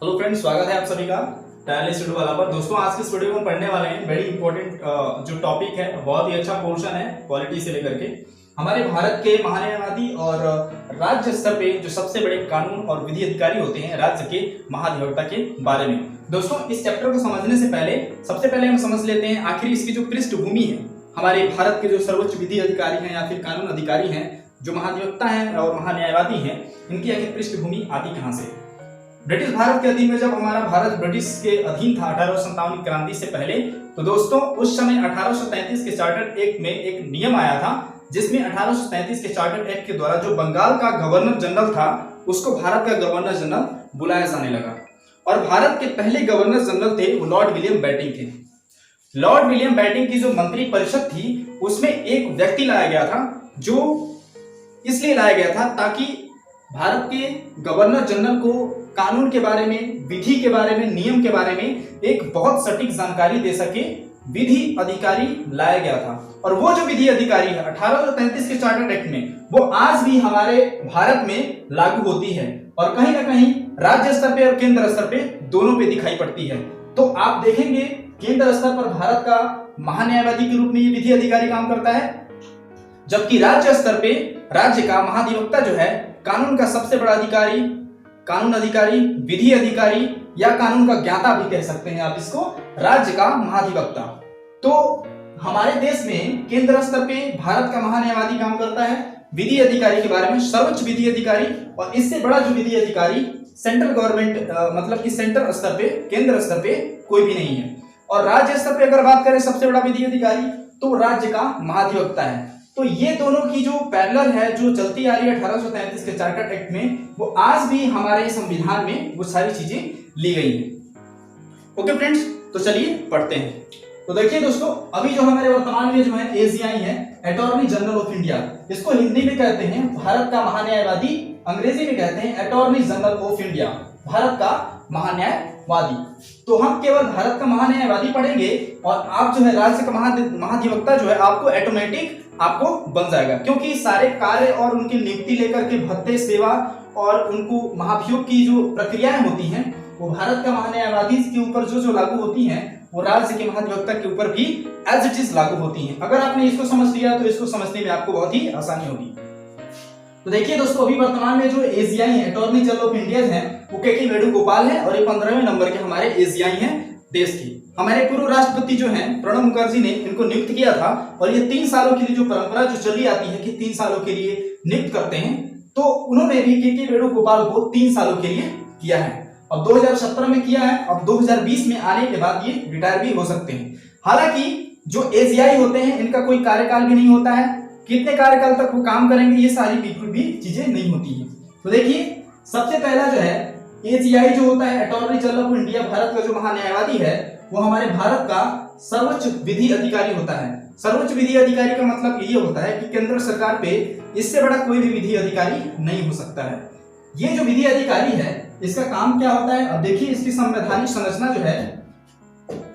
Hello friends, स्वागत है आप सभी का टैलेंट स्टूडियो वाला पर। दोस्तों, आज के इस वीडियो में हम पढ़ने वाले हैं वेरी इंपॉर्टेंट जो टॉपिक है, बहुत ही अच्छा पोर्शन है पॉलिटी से लेकर के हमारे भारत के महान्यायवादी और राज्य स्तर पे जो सबसे बड़े कानून और विधि अधिकारी होते हैं राज्य के महाधिवक्ता के बारे में। दोस्तों, इस चैप्टर को समझने से पहले सबसे पहले हम समझ लेते हैं आखिर इसकी जो पृष्ठभूमि है, हमारे भारत के जो सर्वोच्च विधि अधिकारी हैं या फिर कानून अधिकारी हैं, जो महाधिवक्ता हैं और महान्यायवादी हैं, इनकी आखिर पृष्ठभूमि आती कहां से। ब्रिटिश भारत के अधीन में जब हमारा भारत ब्रिटिश के अधीन था 1857 की क्रांति से पहले, तो दोस्तों उस समय 1833 के चार्टर एक्ट में एक नियम आया था, जिसमें 1833 के चार्टर एक्ट के द्वारा जो बंगाल का गवर्नर जनरल था उसको भारत का गवर्नर जनरल बुलाया जाने लगा। और भारत के पहले गवर्नर जनरल थे वो लॉर्ड विलियम बेंटिंक थे। लॉर्ड विलियम बेंटिंक की जो मंत्री परिषद थी उसमें एक व्यक्ति लाया गया था, जो इसलिए लाया गया था ताकि भारत के गवर्नर जनरल को कानून के बारे में, विधि के बारे में, नियम के बारे में एक बहुत सटीक जानकारी दे सके विधि अधिकारी लाया गया था। और वो जो विधि अधिकारी है 1833 के चार्टर एक्ट में, वो आज भी हमारे भारत में लागू होती है और कहीं ना कहीं राज्य स्तर पे और केंद्र स्तर पे दोनों पे दिखाई पड़ती है। तो आप देखेंगे केंद्र स्तर पर भारत का महान्यायवादी के रूप में ये विधि अधिकारी काम करता है, जबकि राज्य स्तर पे राज्य का महाधिवक्ता जो है कानून का सबसे बड़ा अधिकारी, कानून अधिकारी, विधि अधिकारी या कानून का ज्ञाता भी कह सकते हैं आप इसको, राज्य का महाधिवक्ता। तो हमारे देश में केंद्र स्तर पे भारत का महान्यायवादी काम करता है विधि अधिकारी के बारे में, सर्वोच्च विधि अधिकारी। और इससे बड़ा जो विधि अधिकारी सेंट्रल गवर्नमेंट मतलब कि सेंटर स्तर पे, केंद्र स्तर पे कोई भी नहीं है। और राज्य स्तर पे अगर बात करें सबसे बड़ा विधि अधिकारी, तो राज्य का महाधिवक्ता है। तो ये दोनों की जो पैरेलल है, जो चलती आ रही है 1833 के चार्टर एक्ट में, वो आज भी हमारे संविधान में वो सारी चीजें ली गई हैं। ओके फ्रेंड्स, तो चलिए पढ़ते हैं। तो देखिए दोस्तों, अभी जो हमारे वर्तमान में जो है एसीआई है, अटॉर्नी जनरल ऑफ इंडिया, इसको हिंदी में कहते हैं भारत का महान्यायवादी, अंग्रेजी में कहते हैं attorney general of India, Bharat का महान्यायवादी। तो हम केवल भारत का महान्यायवादी पढ़ेंगे और आप जो है राज्य का महाधिवक्ता जो है आपको ऑटोमेटिक आपको बन जाएगा, क्योंकि सारे कार्य और उनकी नियुक्ति लेकर के भत्ते, सेवा और उनको महाभियोग की जो प्रक्रियाएं होती हैं वो भारत का महान्यायवादी के ऊपर जो लागू होती हैं वो राज्य के महाधिवक्ता के ऊपर भी एज इट इज लागू होती हैं। अगर आपने इसको समझ लिया तो इसको समझने में आपको बहुत ही आसानी होगी। तो देखिए दोस्तों, अभी वर्तमान में जो एसीआई है, अटॉर्नी जनरल ऑफ इंडिया है, वो के वेणुगोपाल है और ये 15वें नंबर के हमारे एसीआई हैं देश की। हमारे पूर्व राष्ट्रपति जो हैं प्रणब मुखर्जी ने इनको नियुक्त किया था और ये 3 सालों के लिए जो परंपरा जो चली आती है कि 3 सालों के लिए नियुक्त करते हैं, तो उन्होंने भी के वेणुगोपाल को 3 सालों के लिए किया है। अब 2017 में किया है, अब 2020 में आने के बाद ये रिटायर भी हो सकते हैं। हालांकि जो एसीआई होते हैं इनका कोई कार्यकाल भी नहीं होता है, कितने कार्यकाल तक वो काम करेंगे ये सारी बिल्कुल भी चीजें नहीं होती है। तो देखिए, सबसे पहला जो है एसीआई जो होता है attorney general of India, Bharat का जो महान्यायवादी है, वो हमारे भारत का सर्वोच्च विधि अधिकारी होता है। सर्वोच्च विधि अधिकारी का मतलब ये होता है कि केंद्र सरकार पे इससे बड़ा कोई भी विधि अधिकारी नहीं हो सकता है। ये जो विधि अधिकारी है इसका काम क्या होता है, अब देखिए इसकी संवैधानिक संरचना जो है,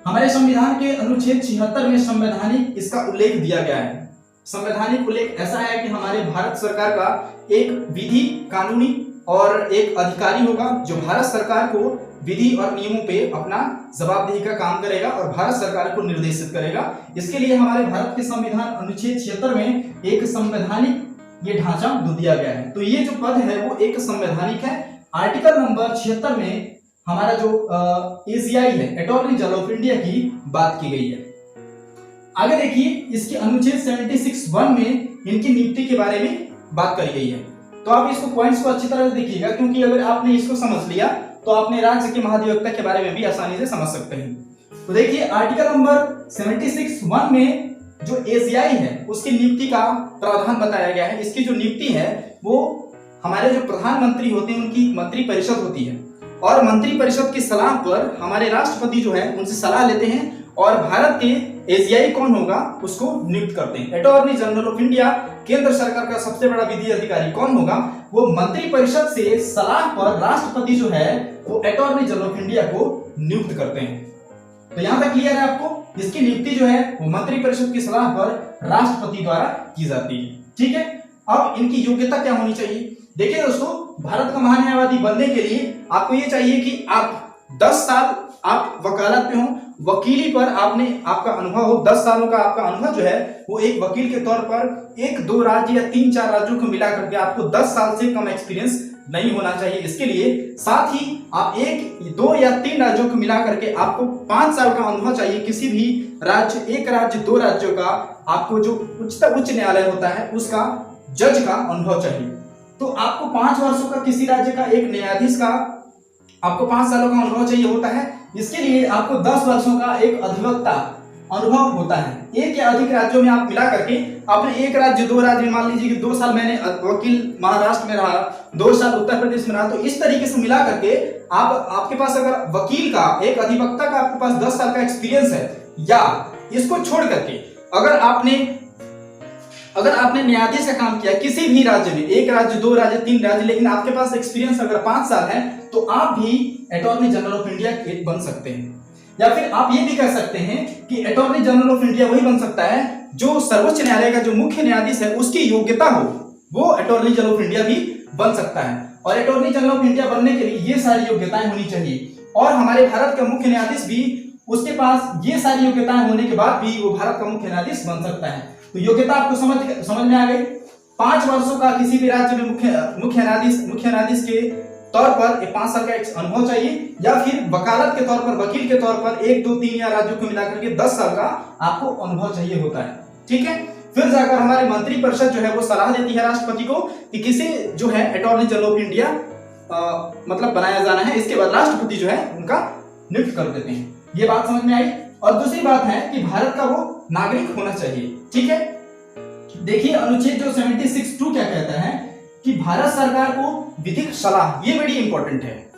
हमारे संविधान के अनुच्छेद 76 में संवैधानिक इसका उल्लेख दिया गया है। संवैधानिक उल्लेख ऐसा है कि हमारे भारत सरकार का एक विधि, कानूनी और एक अधिकारी होगा जो भारत सरकार को विधि और नियमों पे अपना जवाबदेही का काम करेगा और भारत सरकार को निर्देशित करेगा। इसके लिए हमारे भारत के संविधान अनुच्छेद 76 में एक संवैधानिक ये ढांचा दिया गया है। तो ये जो पद है वो एक संवैधानिक है। आर्टिकल नंबर 76 में हमारा जो एसीआई है, अटॉर्नी जनरल ऑफ इंडिया की बात की गई है। आगे देखिए, इसके अनुच्छेद 76(1) में इनकी नियुक्ति के बारे में बात करी गई है। तो आप इसको पॉइंट्स को अच्छी तरह से देखिएगा, क्योंकि अगर आपने इसको समझ लिया तो आपने राज्य के महाधिवक्ता के बारे में भी आसानी से समझ सकते हैं। तो देखिए, आर्टिकल नंबर 76(1) में जो एसीआई है उसकी नियुक्ति का प्रावधान बताया गया है। इसकी जो नियुक्ति है वो हमारे जो प्रधानमंत्री होते हैं उनकी मंत्री परिषद होती है और मंत्री परिषद की सलाह पर हमारे राष्ट्रपति जो है उनसे सलाह लेते हैं और भारत के एसीआई कौन होगा उसको नियुक्त करते हैं। अटॉर्नी जनरल ऑफ इंडिया, केंद्र सरकार का सबसे बड़ा विधि अधिकारी कौन होगा, वो मंत्री परिषद से सलाह पर राष्ट्रपति जो है वो अटॉर्नी जनरल ऑफ इंडिया को नियुक्त करते हैं। तो यहां तक क्लियर है आपको, इसकी नियुक्ति जो है वो मंत्री परिषद की सलाह पर राष्ट्रपति द्वारा की जाती है। ठीक है, अब इनकी योग्यता क्या होनी चाहिए। देखिए दोस्तों, भारत का महान्यायवादी बनने के लिए आपको ये चाहिए कि आप 10 साल आप वकालत पे हो, वकीली पर आपका अनुभव हो। 10 सालों का आपका अनुभव जो है वो एक वकील के तौर पर 1-2 राज्य या 3-4 राज्यों को मिला करके आपको 10 साल से कम एक्सपीरियंस नहीं होना चाहिए। इसके लिए साथ ही आप 1-2 या 3 राज्यों को मिला करके आपको 5 साल का अनुभव चाहिए। किसी भी राज्य, 1 राज्य 2 राज्यों का आपको जो उच्च न्यायालय होता है उसका जज का अनुभव चाहिए। तो आपको 5 वर्षों का किसी राज्य का एक न्यायाधीश का आपको 5 सालों का अनुभव चाहिए होता है। इसके लिए आपको 10 वर्षों का एक अधिवक्ता अनुभव होता है। 1 या अधिक राज्यों में आप मिला करके आपने 1 राज्य 2 राज्य, मान लीजिए कि 2 साल मैंने वकील महाराष्ट्र में रहा, 2 साल उत्तर प्रदेश में रहा, तो इस तरीके से मिला करके आपके पास अगर वकील का, एक अधिवक्ता का आपके पास 10 साल का एक्सपीरियंस है, या इसको छोड़ करके अगर आपने न्यायाधीश का काम किया किसी भी राज्य में, 1 राज्य 2 राज्य 3 राज्य, लेकिन आपके पास एक्सपीरियंस अगर 5 साल है, तो आप भी अटॉर्नी जनरल ऑफ इंडिया बन सकते हैं। या फिर आप ये भी कह सकते हैं कि अटॉर्नी जनरल ऑफ इंडिया वही बन सकता है जो सर्वोच्च न्यायालय का जो मुख्य न्यायाधीश है उसकी योग्यता हो, वो अटॉर्नी जनरल ऑफ इंडिया भी बन सकता है। और अटॉर्नी जनरल ऑफ इंडिया बनने के लिए ये सारी योग्यताएं होनी चाहिए। और हमारे भारत का मुख्य न्यायाधीश भी, उसके पास ये सारी योग्यताएं होने के बाद भी वो भारत का मुख्य न्यायाधीश बन सकता है। तो योग्यता आपको समझ में आ गई। 5 वर्षों का किसी भी राज्य में मुख्य न्यायाधीश के तौर पर 5 साल का अनुभव चाहिए, या फिर वकालत के तौर पर, वकील के तौर पर 1, 2, 3 या राज्यों को मिलाकर के 10 साल का आपको अनुभव चाहिए होता है। ठीक है। फिर जाकर हमारी मंत्री परिषद जो है वो सलाह देती है राष्ट्रपति को कि किसे जो है अटॉर्नी जनरल ऑफ इंडिया मतलब बनाया जाना है। इसके बाद राष्ट्रपति जो है उनका नियुक्त कर देते हैं। ये बात समझ में आई। और दूसरी बात है कि भारत का वो नागरिक होना चाहिए। ठीक है। देखिए अनुच्छेद जो 76(2) क्या कहता है कि भारत सरकार को विधिक सलाह, ये बड़ी इंपॉर्टेंट है।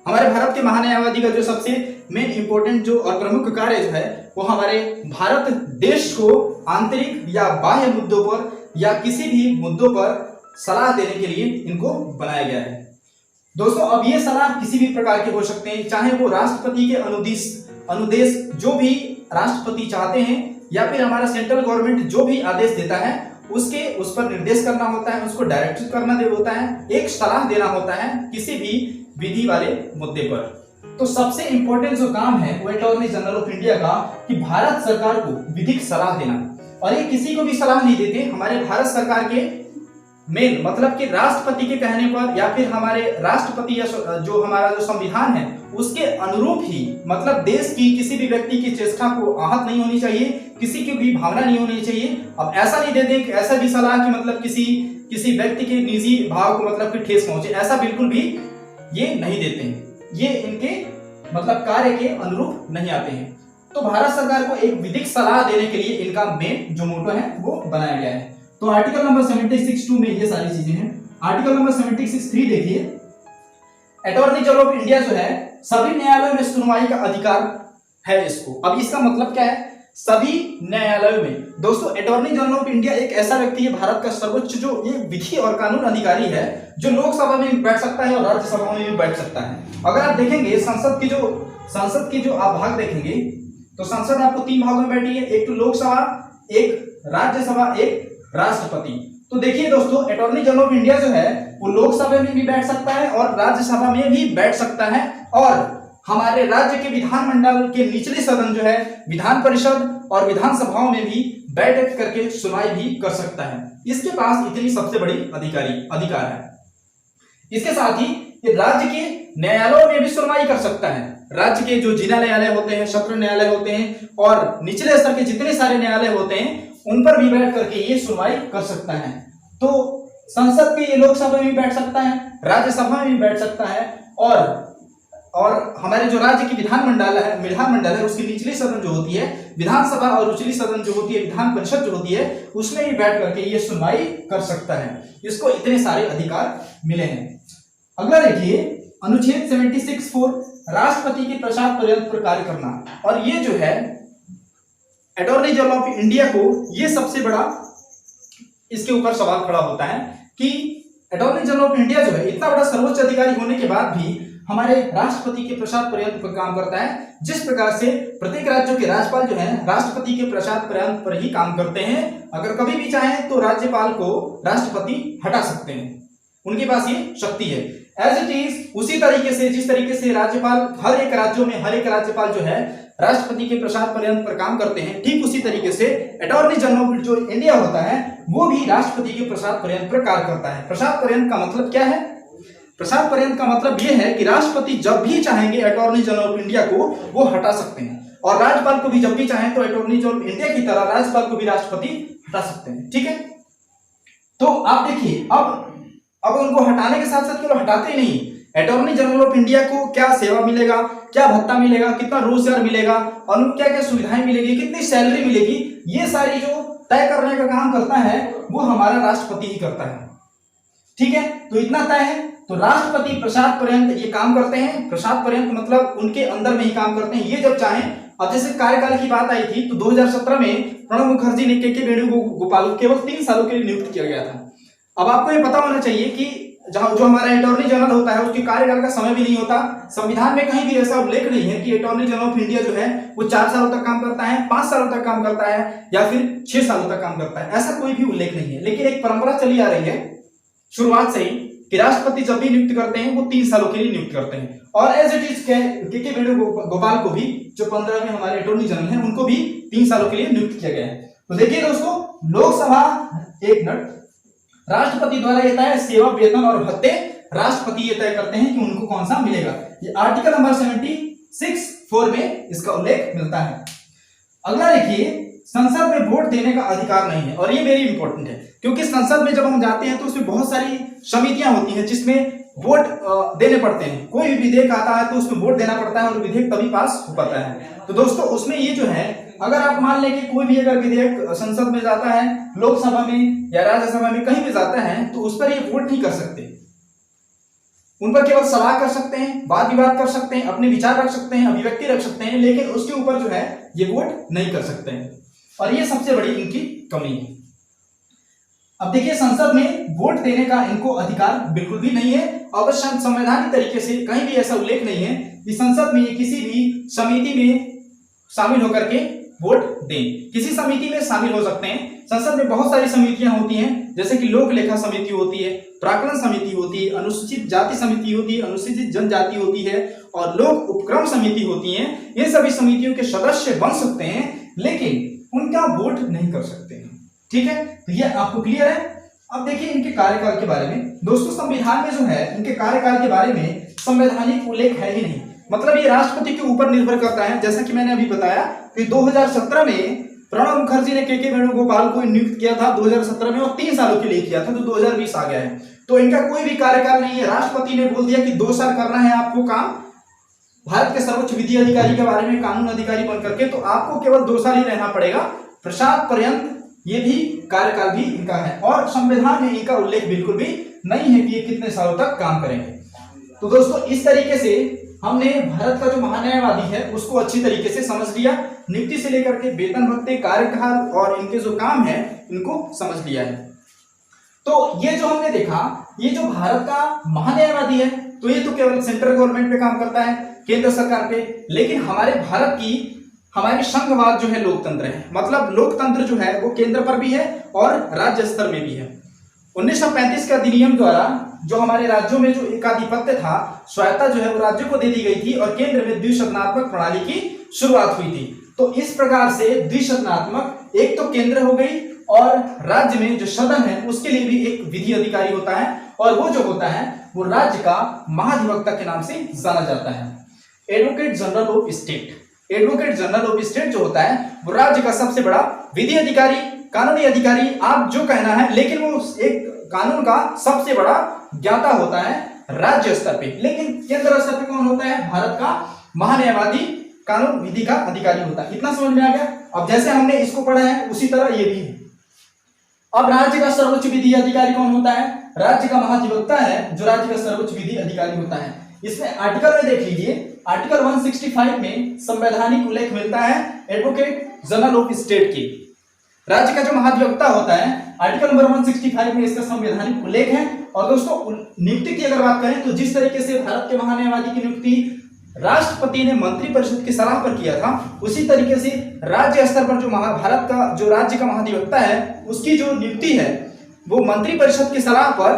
हमारे भारत के महान्यायवादी का जो सबसे मेन इंपॉर्टेंट जो और प्रमुख कार्य जो है वो हमारे भारत देश को आंतरिक या बाह्य मुद्दों पर या किसी भी मुद्दों पर सलाह देने के लिए इनको बनाया गया है। दोस्तों अब ये सलाह किसी भी प्रकार के हो सकते हैं, चाहे वो राष्ट्रपति के अनुदेश जो भी राष्ट्रपति चाहते हैं, या फिर हमारा सेंट्रल गवर्नमेंट जो भी आदेश देता है उस पर निर्देश करना होता है, उसको डायरेक्ट करना होता है, एक सलाह देना होता है किसी भी विधि वाले मुद्दे पर। तो सबसे इंपॉर्टेंट जो काम है वो अटॉर्नी जनरल ऑफ इंडिया का कि भारत सरकार को विधिक सलाह देना। और ये किसी को भी सलाह नहीं देते, हमारे भारत सरकार के मेन मतलब कि राष्ट्रपति के कहने पर, या फिर हमारे राष्ट्रपति या जो हमारा जो संविधान है उसके अनुरूप ही, मतलब देश की किसी भी व्यक्ति की चेष्टा को आहत नहीं होनी चाहिए, किसी की भी भावना नहीं होनी चाहिए। अब ऐसा नहीं देते कि ऐसा भी सलाह कि मतलब किसी व्यक्ति के निजी भाव को मतलब कि ठेस पहुंचे, ऐसा बिल्कुल भी ये नहीं देते हैं। ये इनके मतलब कार्य के अनुरूप नहीं आते हैं। तो भारत सरकार को एक विधिक सलाह देने के लिए इनका मेन जो मोटो है वो बनाया गया है। तो आर्टिकल नंबर 76(2) में ये सारी चीजें हैं। आर्टिकल नंबर 76(3) देखिए, अटॉर्नी जनरल ऑफ इंडिया जो है सभी न्यायालयों में सुनवाई का अधिकार है इसको। अब इसका मतलब क्या है? सभी न्यायालयों में। दोस्तों अटॉर्नी जनरल ऑफ इंडिया एक ऐसा व्यक्ति है भारत का सर्वोच्च जो ये विधि और कानून अधिकारी है, जो लोकसभा में भी बैठ सकता है और राज्यसभा में भी बैठ सकता है। अगर आप देखेंगे संसद की जो आप भाग देखेंगे तो संसद आपको 3 भागों में बैठी है, एक तो लोकसभा, एक राज्यसभा, एक राष्ट्रपति। तो देखिए दोस्तों अटॉर्नी जनरल ऑफ इंडिया जो है वो लोकसभा में भी बैठ सकता है और राज्यसभा में भी बैठ सकता है, और हमारे राज्य के विधानमंडल के निचले सदन जो है विधान परिषद और विधानसभाओं में भी बैठ करके सुनवाई भी कर सकता है। इसके पास इतनी सबसे बड़ी अधिकार है। इसके साथ ही ये राज्य के न्यायालयों में भी सुनवाई कर सकता है। राज्य के जो जिला न्यायालय होते हैं, सत्र न्यायालय होते हैं और निचले स्तर के जितने सारे न्यायालय होते हैं उन पर भी बैठ करके ये सुनवाई कर सकता है। तो संसद के ये लोकसभा में भी बैठ सकता है, राज्यसभा में भी बैठ सकता है, और हमारे जो राज्य की विधानमंडल है उसकी निचली सदन जो होती है विधानसभा और उचली सदन जो होती है विधान परिषद जो होती है उसमें भी बैठ करके ये सुनवाई कर सकता है। इसको इतने सारे अधिकार मिले हैं। अगला देखिए अनुच्छेद 76(4) राष्ट्रपति के प्रसाद पर्यंत पर कार्य करना। और ये जो है अटॉर्नी जनरल ऑफ इंडिया को ये सबसे बड़ा इसके ऊपर सवाल खड़ा होता है कि अटॉर्नी जनरल ऑफ इंडिया जो है इतना बड़ा सर्वोच्च अधिकारी होने के बाद भी हमारे राष्ट्रपति के प्रसाद पर्यंत पर काम करता है। जिस प्रकार से प्रत्येक राज्यों के राज्यपाल जो है राष्ट्रपति के प्रसाद पर्यंत पर ही काम करते हैं, अगर कभी भी चाहे तो राज्यपाल को राष्ट्रपति हटा सकते हैं। उनके पास ये शक्ति है। एज इट इज उसी तरीके से जिस तरीके से राज्यपाल हर एक राज्यों में हर एक राज्यपाल जो है राष्ट्रपति के प्रसाद पर्यंत पर काम करते हैं, ठीक उसी तरीके से अटॉर्नी जनरल जो इंडिया होता है वो भी राष्ट्रपति के प्रसाद पर्यंत पर कार्य करता है। प्रसाद पर्यंत का मतलब क्या है? प्रसाद पर्यंत का मतलब यह है कि राष्ट्रपति जब भी चाहेंगे अटॉर्नी जनरल ऑफ इंडिया को वो हटा सकते हैं, और राज्यपाल को भी जब भी चाहें तो अटॉर्नी जनरल इंडिया की तरह राज्यपाल को भी राष्ट्रपति हटा सकते हैं। ठीक है, तो आप देखिए अब उनको हटाने के साथ साथ केवल हटाते ही नहीं, अटॉर्नी जनरल ऑफ इंडिया को क्या सेवा मिलेगा, क्या भत्ता मिलेगा, कितना रोजगार मिलेगा, और क्या क्या सुविधाएं मिलेगी, कितनी सैलरी मिलेगी, ये सारी जो तय करने का काम करता है वो हमारा राष्ट्रपति ही करता है। ठीक है, तो इतना तय है। तो राष्ट्रपति प्रसाद पर्यंत ये काम करते हैं। प्रसाद पर्यंत मतलब उनके अंदर में ही काम करते हैं, ये जब चाहें। अब जैसे कार्यकाल की बात आई थी तो 2017 में प्रणब मुखर्जी ने के वेणुगोपाल को केवल 3 सालों के लिए नियुक्त किया गया था। अब आपको ये पता होना चाहिए कि जो हमारा अटॉर्नी जनरल होता है उसके कार्यकाल का समय भी नहीं होता। संविधान में कहीं भी ऐसा उल्लेख नहीं है कि अटॉर्नी जनरल ऑफ इंडिया जो है वो 4 सालों तक काम करता है, 5 सालों तक काम करता है या फिर 6 सालों तक काम करता है, ऐसा कोई भी उल्लेख नहीं है। लेकिन एक परंपरा चली आ रही है शुरुआत से ही कि राष्ट्रपति जब भी नियुक्त करते हैं वो 3 सालों के लिए नियुक्त करते हैं। और एज इट इज के वेणुगोपाल को भी जो 15 में हमारे अटॉर्नी जनरल हैं उनको भी 3 सालों के लिए नियुक्त किया गया है। तो देखिए दोस्तों, लोकसभा एक मिनट राष्ट्रपति द्वारा ये तय सेवा वेतन और भत्ते राष्ट्रपति ये तय करते हैं कि उनको कौन सा मिलेगा। ये आर्टिकल नंबर 76(4) में इसका उल्लेख मिलता है। अगला देखिए, संसद में वोट देने का अधिकार नहीं है, और ये वेरी इंपॉर्टेंट है क्योंकि संसद में जब हम जाते हैं तो उसमें बहुत सारी समितियां होती हैं जिसमें वोट देने पड़ते हैं। कोई भी विधेयक आता है तो उसमें वोट देना पड़ता है और विधेयक तभी पास हो पाता है। तो दोस्तों उसमें ये जो है, अगर आप मान लें कि कोई भी अगर विधेयक संसद में जाता है, लोकसभा में या राज्यसभा में कहीं भी जाता है, तो उस पर ये वोट नहीं कर सकते। उन पर केवल सलाह कर सकते हैं, वाद विवाद कर सकते हैं, अपने विचार रख सकते हैं, अभिव्यक्ति रख सकते हैं, लेकिन उसके ऊपर जो है ये वोट नहीं कर सकते हैं, और ये सबसे बड़ी इनकी कमी है। अब देखिए, संसद में वोट देने का इनको अधिकार बिल्कुल भी नहीं है, और संवैधानिक तरीके से कहीं भी ऐसा उल्लेख नहीं है कि संसद में किसी भी समिति में शामिल होकर के वोट दें। किसी समिति में शामिल हो सकते हैं। संसद में बहुत सारी समितियां होती हैं, जैसे कि लोक लेखा समिति होती है, प्राक्कलन समिति होती है, अनुसूचित जाति समिति होती है, अनुसूचित जनजाति होती है, और लोक उपक्रम समिति होती है। ये सभी समितियों के सदस्य बन सकते हैं, लेकिन उनका वोट नहीं कर सकते हैं। ठीक है, तो ये आपको क्लियर है। अब देखिए इनके कार्यकाल के बारे में। दोस्तों, संविधान में जो है इनके कार्यकाल के बारे में संवैधानिक उल्लेख है ही नहीं, मतलब ये राष्ट्रपति के ऊपर निर्भर करता है। जैसा कि मैंने अभी बताया कि 2017 में प्रणब मुखर्जी ने के वेणुगोपाल को नियुक्त किया था 2017 में, और 3 सालों के लिए किया था, तो 2020 आ गया है, तो इनका कोई भी कार्यकाल नहीं है। राष्ट्रपति ने बोल दिया कि 2 साल करना है आपको काम, भारत के सर्वोच्च विधि अधिकारी के बारे में कानून अधिकारी बन करके, तो आपको केवल 2 साल ही रहना पड़ेगा। प्रसाद पर्यंत ये भी कार्यकाल भी इनका है, और संविधान में इनका उल्लेख बिल्कुल भी नहीं है कि ये कितने सालों तक काम करेंगे। तो दोस्तों, इस तरीके से हमने भारत का जो महान्यायवादी है उसको अच्छी तरीके से समझ लिया। नियुक्ति से लेकर के वेतन भत्ते, कार्यकाल और इनके जो काम है इनको समझ लिया है। तो ये जो हमने देखा, ये जो भारत का महान्यायवादी है तो ये तो केवल सेंट्रल गवर्नमेंट पे काम करता है, केंद्र सरकार पे। लेकिन हमारे भारत की हमारी संघवाद जो है लोकतंत्र है, मतलब लोकतंत्र जो है वो केंद्र पर भी है और राज्य स्तर में भी है। 1935 के अधिनियम द्वारा जो हमारे राज्यों में जो एकाधिपत्य था, स्वायत्ता जो है वो राज्यों को दे दी गई थी, और केंद्र में द्विसदनात्मक प्रणाली की शुरुआत हुई थी। तो इस प्रकार से द्विसदनात्मक, एक तो केंद्र हो गई, और राज्य में जो सदन है उसके लिए भी एक विधि अधिकारी होता है, और वो जो होता है वो राज्य का महाधिवक्ता के नाम से जाना जाता है, advocate general of state. Advocate general of state जो होता है वो राज्य का सबसे बड़ा विधि अधिकारी, कानूनी अधिकारी, आप जो कहना है, लेकिन वो एक कानून का सबसे बड़ा ज्ञाता होता है राज्य स्तर पे। लेकिन केंद्र स्तर पे कौन होता है? भारत का महान्यायवादी कानून विधि का अधिकारी होता है। इतना समझ में आ गया। अब जैसे हमने इसको पढ़ा है उसी तरह ये भी है। अब राज्य का सर्वोच्च विधि अधिकारी कौन होता है? राज्य का महाधिवक्ता है जो राज्य का सर्वोच्च विधि अधिकारी होता है। इसमें आर्टिकल में देख लीजिए, आर्टिकल 165 में संवैधानिक उल्लेख मिलता है एडवोकेट जनरल ऑफ स्टेट की। राज्य का जो महाधिवक्ता होता है, आर्टिकल नंबर 165 में इसका संवैधानिक उल्लेख है। और दोस्तों, नियुक्ति की अगर बात करें तो जिस तरीके से भारत के महान्यायवादी की नियुक्ति राष्ट्रपति ने मंत्रिपरिषद की सलाह पर किया था, उसी तरीके से राज्य स्तर पर जो भारत का जो राज्य का महाधिवक्ता है उसकी जो नियुक्ति है वो मंत्रिपरिषद की सलाह पर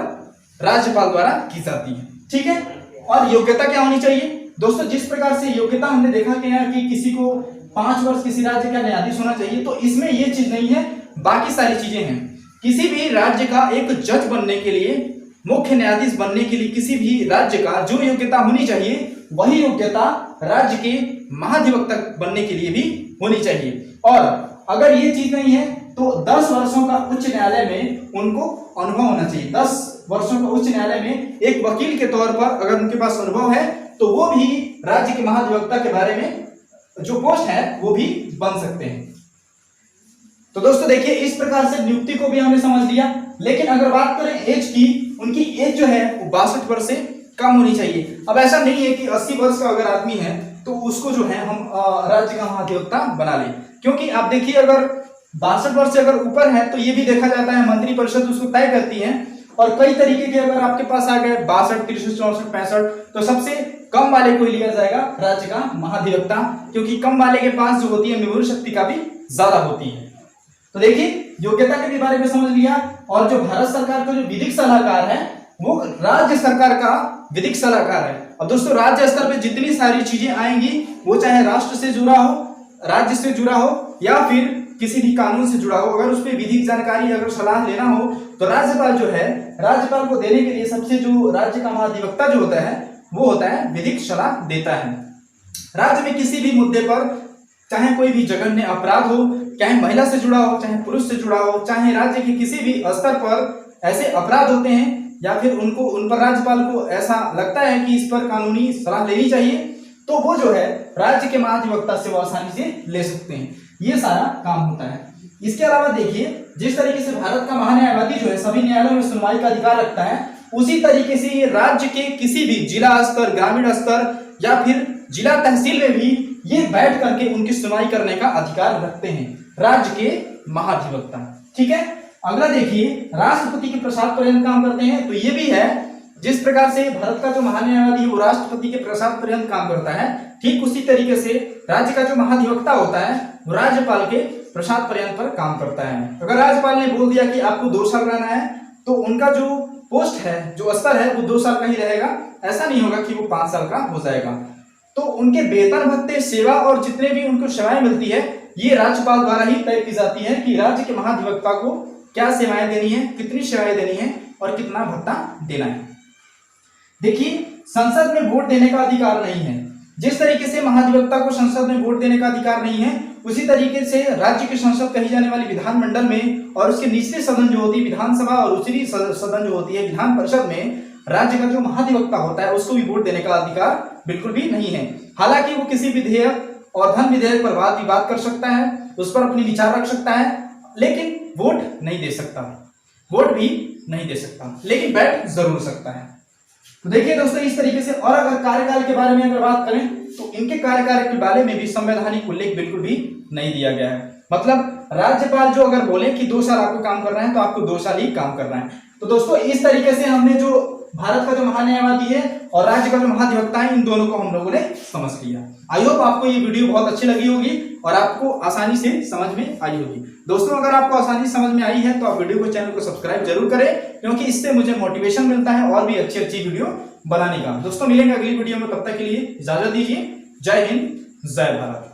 राज्यपाल द्वारा की जाती है। ठीक है, और योग्यता क्या होनी चाहिए दोस्तों? जिस प्रकार से योग्यता हमने देखा कि किसी को 5 वर्ष किसी राज्य का न्यायाधीश होना चाहिए, तो इसमें ये चीज नहीं है, बाकी सारी चीजें हैं। किसी भी राज्य का एक जज बनने के लिए, मुख्य न्यायाधीश बनने के लिए किसी भी राज्य का जो योग्यता होनी चाहिए, वही योग्यता राज्य के महाधिवक्ता बनने के लिए भी होनी चाहिए। और अगर ये चीज नहीं है तो 10 वर्षों का उच्च न्यायालय में उनको अनुभव होना चाहिए। 10 वर्षों का उच्च न्यायालय में एक वकील के तौर पर अगर उनके पास अनुभव है तो वो भी राज्य के महाधिवक्ता के बारे में जो पोस्ट है वो भी बन सकते हैं। तो दोस्तों देखिए, इस प्रकार से नियुक्ति को भी हमने समझ लिया। लेकिन अगर बात करें एज की, उनकी एज जो है वो 62 वर्ष से कम होनी चाहिए। अब ऐसा नहीं है कि 80 वर्ष का अगर आदमी है तो उसको जो है हम राज्य का महाधिवक्ता बना लें, क्योंकि आप देखिए अगर 62 वर्ष से अगर ऊपर है तो ये भी देखा जाता है, मंत्रिपरिषद उसको तय करती है। और कई तरीके के अगर आपके पास आ गए 62, 63, 64, 65, तो सबसे कम वाले को लिया जाएगा राज्य का महाधिवक्ता, क्योंकि कम वाले के पास जो होती है मेमोरी शक्ति काफी ज्यादा होती है। तो देखिए, योग्यता के भी बारे में समझ लिया। और जो भारत सरकार का जो विधिक सलाहकार है वो राज्य सरकार का विधिक सलाहकार है। अब दोस्तों, राज्य स्तर पे जितनी सारी चीजें आएंगी, वो चाहे राष्ट्र से जुड़ा हो, राज्य से जुड़ा हो, या फिर किसी भी कानून से जुड़ा हो, अगर उस पर विधिक जानकारी अगर सलाह लेना हो तो राज्यपाल जो है, राज्यपाल को देने के लिए सबसे जो राज्य का महाधिवक्ता जो होता है वो होता है विधिक सलाह देता है। राज्य में किसी भी मुद्दे पर, चाहे कोई भी जघन्य अपराध हो, चाहे महिला से जुड़ा हो, चाहे पुरुष से जुड़ा हो, चाहे राज्य के किसी भी स्तर पर ऐसे अपराध होते हैं या फिर उन पर राज्यपाल को ऐसा लगता है कि इस पर कानूनी सलाह लेनी चाहिए, तो वो जो है राज्य के महाधिवक्ता से वो आसानी से ले सकते हैं। ये सारा काम होता है। इसके अलावा देखिए, जिस तरीके से भारत का महान्यायवादी जो है सभी न्यायालयों में सुनवाई का अधिकार रखता है, उसी तरीके से ये राज्य के किसी भी जिला स्तर, ग्रामीण स्तर या फिर जिला तहसील में भी ये बैठ करके उनकी सुनवाई करने का अधिकार रखते हैं राज्य के महाधिवक्ता। ठीक है, अगला देखिए, राष्ट्रपति के प्रसाद पर्यंत काम करते हैं। तो ये भी है, जिस प्रकार से भारत का जो महान्यायवादी है वो राष्ट्रपति के प्रसाद पर्यंत काम करता है, ठीक उसी तरीके से राज्य का जो महाधिवक्ता होता है वो राज्यपाल के प्रसाद पर्यंत पर काम करता है। अगर राज्यपाल ने बोल दिया कि आपको 2 साल रहना है, तो उनका जो पोस्ट है, जो स्तर है, वो 2 साल का ही रहेगा। ऐसा नहीं होगा कि वो 5 साल का हो जाएगा। तो उनके वेतन भत्ते, सेवा और जितने भी उनको सेवाएं मिलती है, ये राज्यपाल द्वारा ही तय की जाती है कि राज्य के महाधिवक्ता को क्या सेवाएं देनी है, कितनी सेवाएं देनी है और कितना भत्ता देना है। देखिए, संसद में वोट देने का अधिकार नहीं है। जिस तरीके से महाधिवक्ता को संसद में वोट देने का अधिकार नहीं है, उसी तरीके से राज्य की संसद कही जाने वाली विधानमंडल में और उसके निचले सदन जो होती है विधानसभा और ऊपरी सदन जो होती है विधान परिषद में, राज्य का जो महाधिवक्ता होता है उसको भी वोट देने का अधिकार बिल्कुल भी नहीं है। हालांकि वो किसी विधेयक और धन विधेयक पर वाद विवाद कर सकता है, उस पर अपनी विचार रख सकता है, लेकिन वोट नहीं दे सकता, वोट भी नहीं दे सकता, लेकिन बैठ जरूर सकता है। तो देखिए दोस्तों, इस तरीके से। और अगर कार्यकाल के बारे में अगर बात करें तो इनके कार्यकाल के बारे में भी संवैधानिक उल्लेख बिल्कुल भी नहीं दिया गया है। मतलब राज्यपाल जो अगर बोले कि 2 साल आपको काम करना है तो आपको 2 साल ही काम करना है। तो दोस्तों, इस तरीके से हमने जो भारत का जो महान्यायवादी है और राज्य का जो महाधिवक्ता है, इन दोनों को हम लोगों ने समझ लिया। आई होप आपको ये वीडियो बहुत अच्छी लगी होगी और आपको आसानी से समझ में आई होगी। दोस्तों, अगर आपको आसानी से समझ में आई है तो आप वीडियो को, चैनल को सब्सक्राइब जरूर करें, क्योंकि इससे मुझे मोटिवेशन मिलता है और भी अच्छी अच्छी वीडियो बनाने का। दोस्तों, मिलेंगे अगली वीडियो में, तब तक के लिए इजाजत दीजिए। जय हिंद, जय भारत।